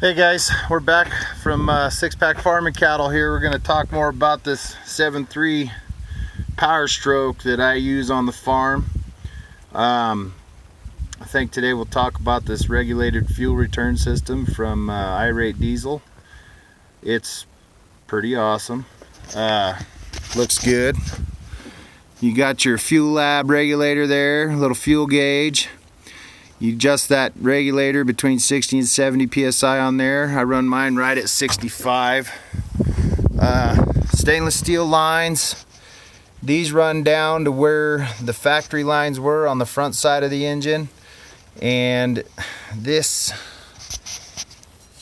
Hey guys, we're back from Six Pack Farming Cattle here. We're going to talk more about this 7.3 Power Stroke that I use on the farm. I think today we'll talk about this regulated fuel return system from Irate Diesel. It's pretty awesome. Looks good. You got your fuel lab regulator there, little fuel gauge. You adjust that regulator between 60 and 70 psi on there. I run mine right at 65. Stainless steel lines. These run down to where the factory lines were on the front side of the engine. And this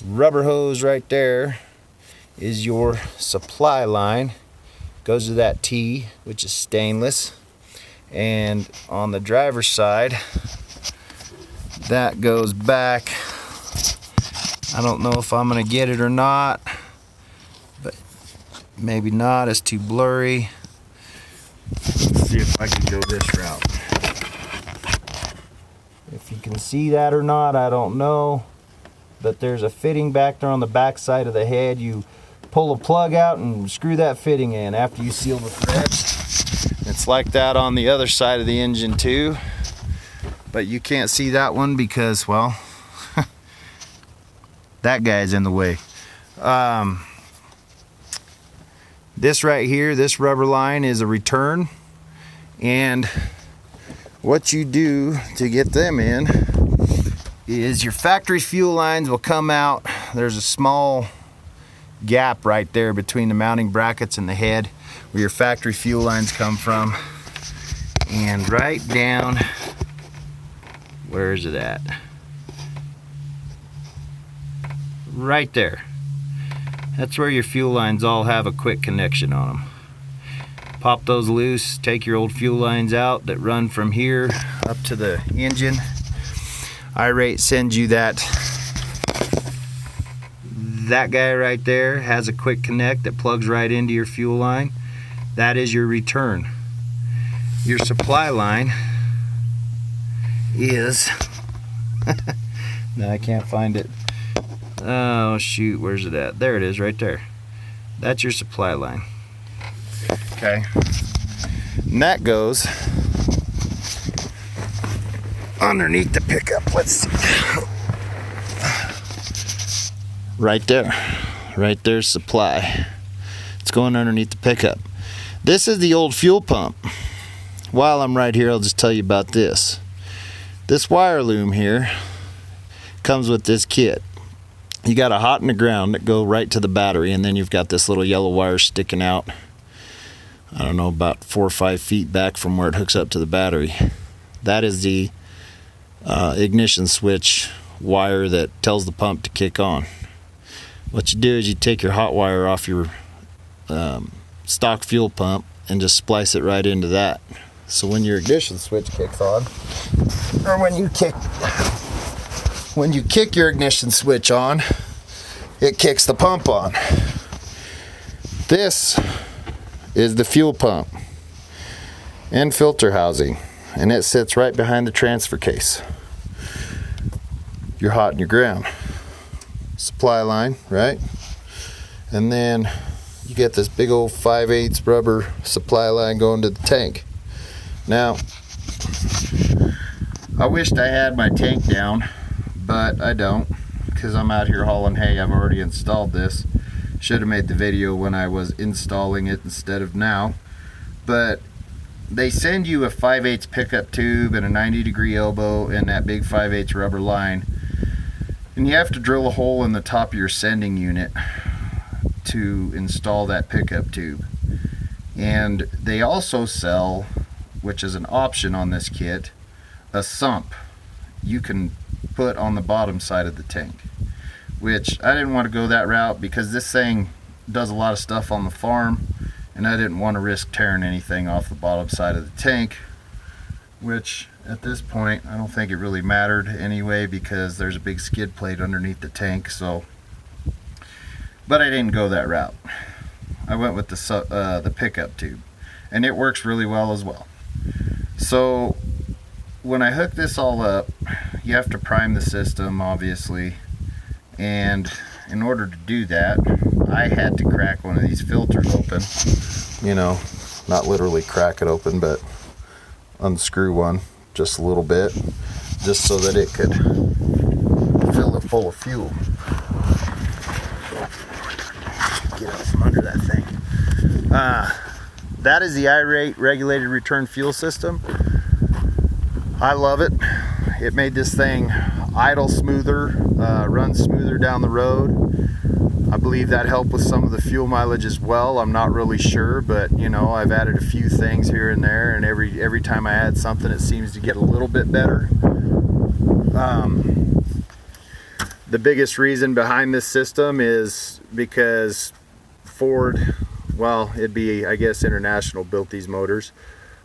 rubber hose right there is your supply line. Goes to that T, which is stainless. And on the driver's side, that goes back. I don't know if I'm gonna get it or not, but maybe not. It's too blurry. Let's see if I can go this route. If you can see that or not, I don't know, but there's a fitting back there on the back side of the head. You pull a plug out and screw that fitting in after you seal the threads. It's like that on the other side of the engine too, but you can't see that one because, well, that guy's in the way. This right here, this rubber line is a return, and what you do to get them in is your factory fuel lines will come out. There's a small gap right there between the mounting brackets and the head where your factory fuel lines come from, and right down, where is it at? Right there. That's where your fuel lines all have a quick connection on them. Pop those loose, take your old fuel lines out that run from here up to the engine. Irate sends you that guy right there has a quick connect that plugs right into your fuel line. That is your return. Your supply line is no, I can't find it. Oh shoot, where's it at? There it is, right there. That's your supply line. Okay, and that goes underneath the pickup. Let's see. Right there's supply. It's going underneath the pickup. This is the old fuel pump. While I'm right here, I'll just tell you about this. This wire loom here comes with this kit. You got a hot in the ground that go right to the battery, and then you've got this little yellow wire sticking out, I don't know, about 4 or 5 feet back from where it hooks up to the battery. That is the ignition switch wire that tells the pump to kick on. What you do is you take your hot wire off your stock fuel pump and just splice it right into that. So when your ignition switch kicks on, or when you kick your ignition switch on, it kicks the pump on. This is the fuel pump and filter housing, and it sits right behind the transfer case. You're hot in your ground. Supply line, right? And then you get this big old 5/8 rubber supply line going to the tank. Now, I wished I had my tank down, but I don't, because I'm out here hauling hay. I've already installed this. Should have made the video when I was installing it instead of now. But they send you a 5/8 pickup tube and a 90-degree elbow and that big 5/8 rubber line. And you have to drill a hole in the top of your sending unit to install that pickup tube. And they also sell, which is an option on this kit, a sump you can put on the bottom side of the tank, which I didn't want to go that route because this thing does a lot of stuff on the farm, and I didn't want to risk tearing anything off the bottom side of the tank, which at this point I don't think it really mattered anyway because there's a big skid plate underneath the tank. So, but I didn't go that route. I went with the pickup tube, and it works really well as well. So when I hook this all up, you have to prime the system, obviously, And in order to do that, I had to crack one of these filters open. You know, not literally crack it open, but unscrew one just a little bit, just so that it could fill it full of fuel. Get out from under that thing. That is the irate regulated return fuel system. I love it. It made this thing idle smoother, run smoother down the road. I believe that helped with some of the fuel mileage as well. I'm not really sure, but you know, I've added a few things here and there, and every time I add something, it seems to get a little bit better. The biggest reason behind this system is because Ford, well, it'd be, I guess, International built these motors,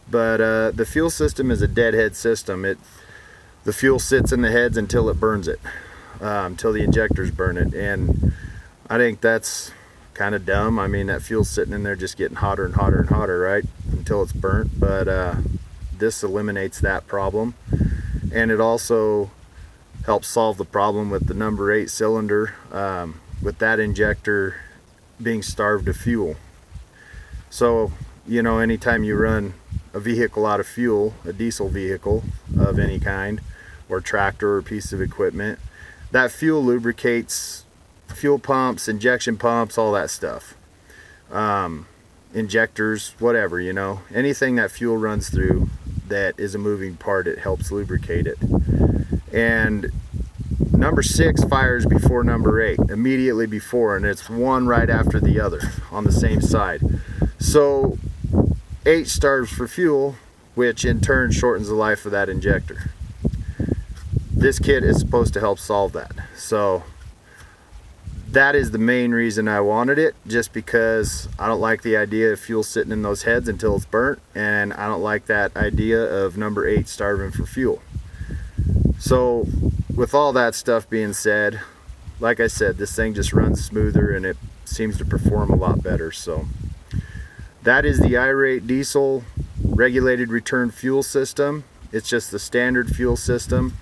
but the fuel system is a deadhead system. The fuel sits in the heads until it burns it, until the injectors burn it, and I think that's kind of dumb. I mean, that fuel's sitting in there just getting hotter and hotter and hotter, right, until it's burnt. But this eliminates that problem, and it also helps solve the problem with the number 8 cylinder, with that injector being starved of fuel. So, you know, anytime you run a vehicle out of fuel, a diesel vehicle of any kind, or tractor or piece of equipment, that fuel lubricates fuel pumps, injection pumps, all that stuff. Injectors, whatever, you know, anything that fuel runs through that is a moving part, it helps lubricate it. And number 6 fires before number 8, immediately before, and it's one right after the other on the same side. So 8 starves for fuel, which in turn shortens the life of that injector. This kit is supposed to help solve that. So that is the main reason I wanted it, just because I don't like the idea of fuel sitting in those heads until it's burnt, and I don't like that idea of number 8 starving for fuel. So with all that stuff being said, like I said, this thing just runs smoother and it seems to perform a lot better. So that is the irate diesel regulated return fuel system. It's just the standard fuel system.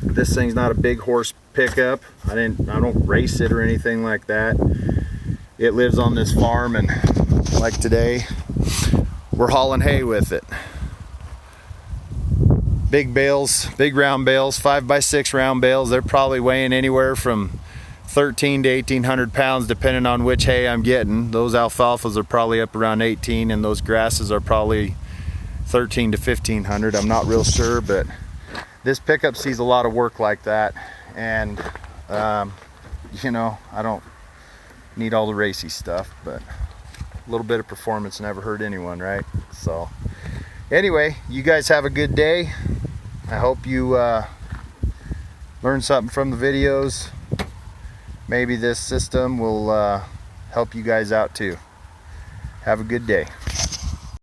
This thing's not a big horse pickup. I don't race it or anything like that. It lives on this farm, and like today, we're hauling hay with it. Big bales, big round bales, 5x6 round bales. They're probably weighing anywhere from 13 to 1,800 pounds depending on which hay I'm getting. Those alfalfas are probably up around 18, and those grasses are probably 13 to 1,500. I'm not real sure, but this pickup sees a lot of work like that, and you know, I don't need all the racy stuff, but a little bit of performance never hurt anyone, right? So anyway, you guys have a good day. I hope you learned something from the videos. Maybe this system will help you guys out too. Have a good day.